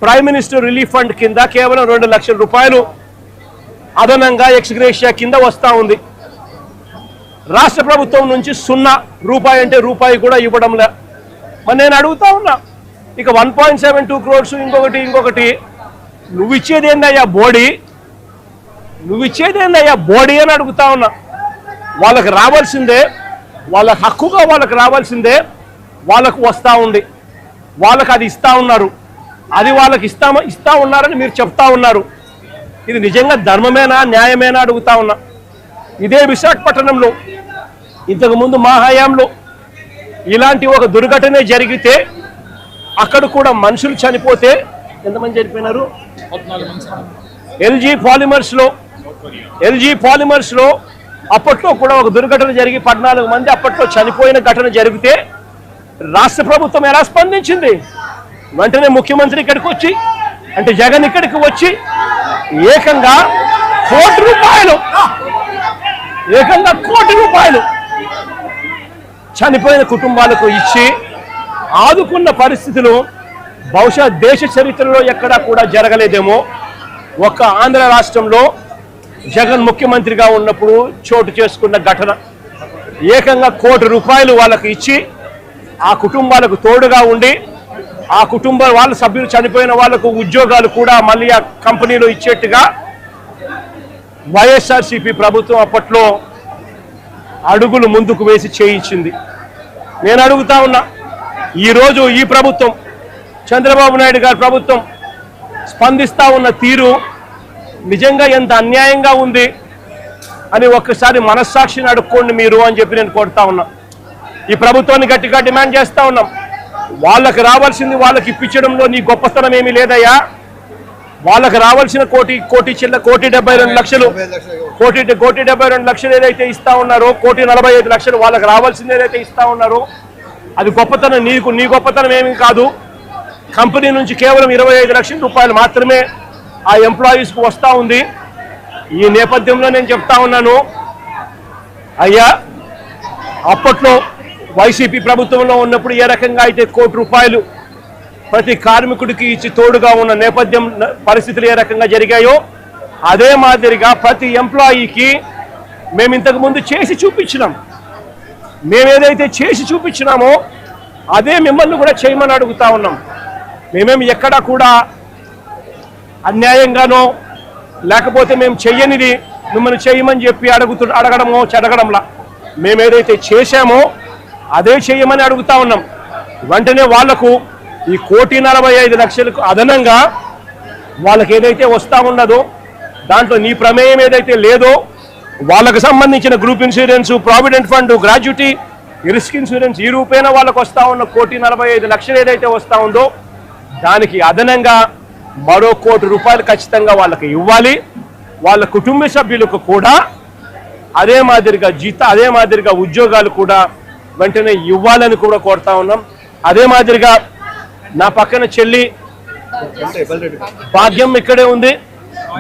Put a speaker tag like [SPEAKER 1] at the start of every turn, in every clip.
[SPEAKER 1] Prime minister relief fund కింద కేవలం 2 లక్షల రూపాయలు అదనంగా ఎక్స్గ్రేషియా కింద వస్తూ ఉంది. రాష్ట్ర ప్రభుత్వం నుంచి 0 రూపాయి అంటే రూపాయి కూడా ఇవ్వడంలే. మరి నేను అడుగుతా ఉన్నా, ఇక 1.72 crores ఇంకొకటి నువ్వు ఇచ్చేది ఏందయ్యా బోడీ అని అడుగుతా ఉన్నా. వాళ్ళకి రావాల్సిందే, వాళ్ళ హక్కుగా వాళ్ళకి రావాల్సిందే వాళ్ళకు వస్తూ ఉంది. వాళ్ళకి అది ఇస్తూ ఉన్నారు, అది వాళ్ళకి ఇస్తా ఉన్నారని మీరు చెప్తా ఉన్నారు. ఇది నిజంగా ధర్మమేనా, న్యాయమేనా అడుగుతా ఉన్నా. ఇదే విశాఖపట్నంలో ఇంతకుముందు మా హయాంలో ఇలాంటి ఒక దుర్ఘటన జరిగితే అక్కడ కూడా మనుషులు చనిపోతే ఎంతమంది చనిపోయినారు? ఎల్జీ పాలిమర్స్లో అప్పట్లో కూడా ఒక దుర్ఘటన జరిగి 14 మంది అప్పట్లో చనిపోయిన ఘటన జరిగితే రాష్ట్ర ప్రభుత్వం ఎలా స్పందించింది? వెంటనే ముఖ్యమంత్రి ఇక్కడికి వచ్చి, అంటే జగన్ ఇక్కడికి వచ్చి ఏకంగా కోటి రూపాయలు చనిపోయిన కుటుంబాలకు ఇచ్చి ఆదుకున్న పరిస్థితులు బహుశా దేశ చరిత్రలో ఎక్కడా కూడా జరగలేదేమో. ఒక్క ఆంధ్ర రాష్ట్రంలో జగన్ ముఖ్యమంత్రిగా ఉన్నప్పుడు చోటు చేసుకున్న ఘటన. ఏకంగా ₹1,00,00,000 వాళ్ళకి ఇచ్చి ఆ కుటుంబాలకు తోడుగా ఉండి ఆ వాళ్ళ సభ్యులు చనిపోయిన వాళ్లకు ఉద్యోగాలు కూడా మళ్ళీ ఆ కంపెనీలో ఇచ్చేట్టుగా వైఎస్ఆర్సీపీ ప్రభుత్వం అప్పట్లో అడుగులు ముందుకు వేసి చేయించింది. నేను అడుగుతా ఉన్నా, ఈరోజు ఈ ప్రభుత్వం, చంద్రబాబు నాయుడు గారి ప్రభుత్వం స్పందిస్తూ ఉన్న తీరు నిజంగా ఎంత అన్యాయంగా ఉంది అని ఒక్కసారి మనస్సాక్షిని అడుక్కోండి మీరు అని చెప్పి నేను కోరుతా ఉన్నా. ఈ ప్రభుత్వాన్ని గట్టిగా డిమాండ్ చేస్తూ ఉన్నాం. వాళ్ళకి రావాల్సింది వాళ్ళకి ఇప్పించడంలో నీ గొప్పతనం ఏమీ లేదయ్యా. వాళ్ళకి రావాల్సిన కోటి 72 లక్షలు ఏదైతే ఇస్తా ఉన్నారో, 1,45 లక్షలు వాళ్ళకి రావాల్సింది ఏదైతే ఇస్తా ఉన్నారో అది గొప్పతనం. నీ గొప్పతనం ఏమీ కాదు. కంపెనీ నుంచి కేవలం 25 లక్షల రూపాయలు మాత్రమే ఆ ఎంప్లాయీస్కు వస్తూ ఉంది. ఈ నేపథ్యంలో నేను చెప్తా ఉన్నాను, అయ్యా అప్పట్లో వైసీపీ ప్రభుత్వంలో ఉన్నప్పుడు ఏ రకంగా అయితే ₹1,00,00,000 ప్రతి కార్మికుడికి ఇచ్చి తోడుగా ఉన్న నేపథ్యం పరిస్థితులు ఏ రకంగా జరిగాయో అదే మాదిరిగా ప్రతి ఎంప్లాయీకి మేము ఇంతకుముందు చేసి చూపించినాం. మేమేదైతే చేసి చూపించినామో అదే మిమ్మల్ని కూడా చేయమని అడుగుతా ఉన్నాం. మేమేమి ఎక్కడా కూడా అన్యాయంగానో లేకపోతే మేము చెయ్యనిది మిమ్మల్ని చేయమని చెప్పి అడగడంలా మేమేదైతే చేశామో అదే చేయమని అడుగుతా ఉన్నాం. వెంటనే వాళ్లకు ఈ 1,45 లక్షలకు అదనంగా వాళ్ళకి ఏదైతే వస్తూ ఉన్నదో దాంట్లో నీ ప్రమేయం ఏదైతే లేదో వాళ్ళకు సంబంధించిన group insurance, provident fund, gratuity, risk insurance ఈ రూపేణా వాళ్ళకు వస్తూ ఉన్న 1,45 లక్షలు ఏదైతే వస్తూ ఉందో దానికి అదనంగా మరో ₹1,00,00,000 ఖచ్చితంగా వాళ్ళకి ఇవ్వాలి. వాళ్ళ కుటుంబ సభ్యులకు కూడా అదే మాదిరిగా ఉద్యోగాలు కూడా వెంటనే ఇవ్వాలని కూడా కోరుతా ఉన్నాం. అదే మాదిరిగా నా పక్కన చెల్లి భాగ్యం ఇక్కడే ఉంది.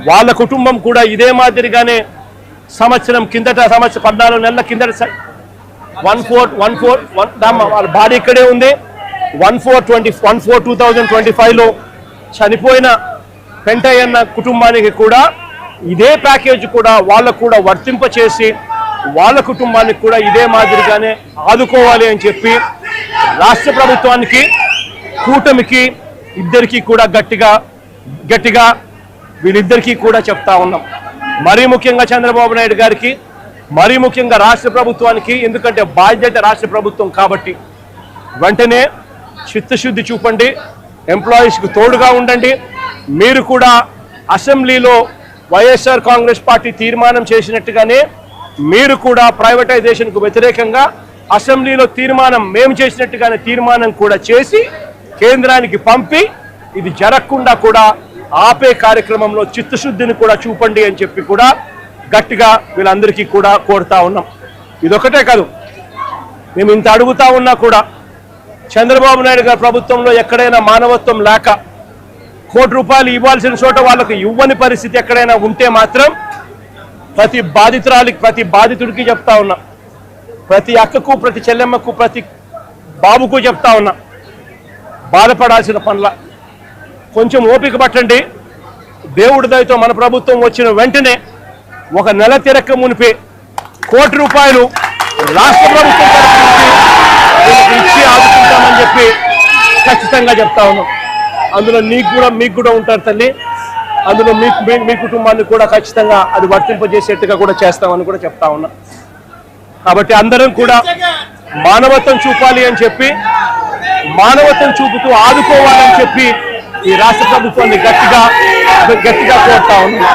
[SPEAKER 1] వాళ్ళ కుటుంబం కూడా ఇదే మాదిరిగానే సంవత్సరం 14 నెలల కిందట 14 వాళ్ళ భార్య ఇక్కడే ఉంది. 1/4/2025లో చనిపోయిన పెంటయ్యన్న కుటుంబానికి కూడా ఇదే ప్యాకేజ్ కూడా వాళ్ళకు కూడా వర్తింపచేసి వాళ్ళ కుటుంబానికి కూడా ఇదే మాదిరిగానే ఆదుకోవాలి అని చెప్పి రాష్ట్ర ప్రభుత్వానికి, కూటమికి ఇద్దరికీ కూడా గట్టిగా వీళ్ళిద్దరికీ కూడా చెప్తా ఉన్నాం. మరీ ముఖ్యంగా చంద్రబాబు నాయుడు గారికి, మరీ ముఖ్యంగా రాష్ట్ర ప్రభుత్వానికి, ఎందుకంటే బాధ్యత రాష్ట్ర ప్రభుత్వం కాబట్టి వెంటనే చిత్తశుద్ధి చూపండి, ఎంప్లాయీస్కి తోడుగా ఉండండి. మీరు కూడా అసెంబ్లీలో వైఎస్ఆర్ కాంగ్రెస్ పార్టీ తీర్మానం చేసినట్టుగానే మీరు కూడా ప్రైవేటైజేషన్కు వ్యతిరేకంగా అసెంబ్లీలో మేము చేసినట్టుగానే తీర్మానం కూడా చేసి కేంద్రానికి పంపి ఇది జరగకుండా కూడా ఆపే కార్యక్రమంలో చిత్తశుద్ధిని కూడా చూపండి అని చెప్పి కూడా గట్టిగా వీళ్ళందరికీ కూడా కోరుతా ఉన్నాం. ఇదొకటే కాదు, మేము ఇంత అడుగుతా ఉన్నా కూడా చంద్రబాబు నాయుడు గారి ప్రభుత్వంలో ఎక్కడైనా మానవత్వం లేక ₹1,00,00,000 ఇవ్వాల్సిన చోట వాళ్ళకు ఇవ్వని పరిస్థితి ఎక్కడైనా ఉంటే మాత్రం ప్రతి బాధితుడికి చెప్తా ఉన్నా, ప్రతి అక్కకు, ప్రతి చెల్లెమ్మకు, ప్రతి బాబుకు చెప్తా ఉన్నా, బాధపడాల్సిన పనుల కొంచెం ఓపిక పట్టండి. దేవుడి దయతో మన ప్రభుత్వం వచ్చిన వెంటనే ఒక నెల తిరక్క మునిపే ₹1 రాష్ట్ర ప్రభుత్వం ఇచ్చి ఆదుకుంటామని చెప్పి ఖచ్చితంగా చెప్తా ఉన్నాం. అందులో మీకు కూడా ఉంటారు తల్లి, అందులో మీ కుటుంబాన్ని కూడా ఖచ్చితంగా అది వర్తింపజేసేట్టుగా కూడా చేస్తామని కూడా చెప్తా ఉన్నా. కాబట్టి అందరం కూడా మానవత్వం చూపాలి అని చెప్పి, మానవత్వం చూపుతూ ఆదుకోవాలని చెప్పి ఈ రాష్ట్ర ప్రభుత్వాన్ని గట్టిగా కోరుతా ఉన్నా.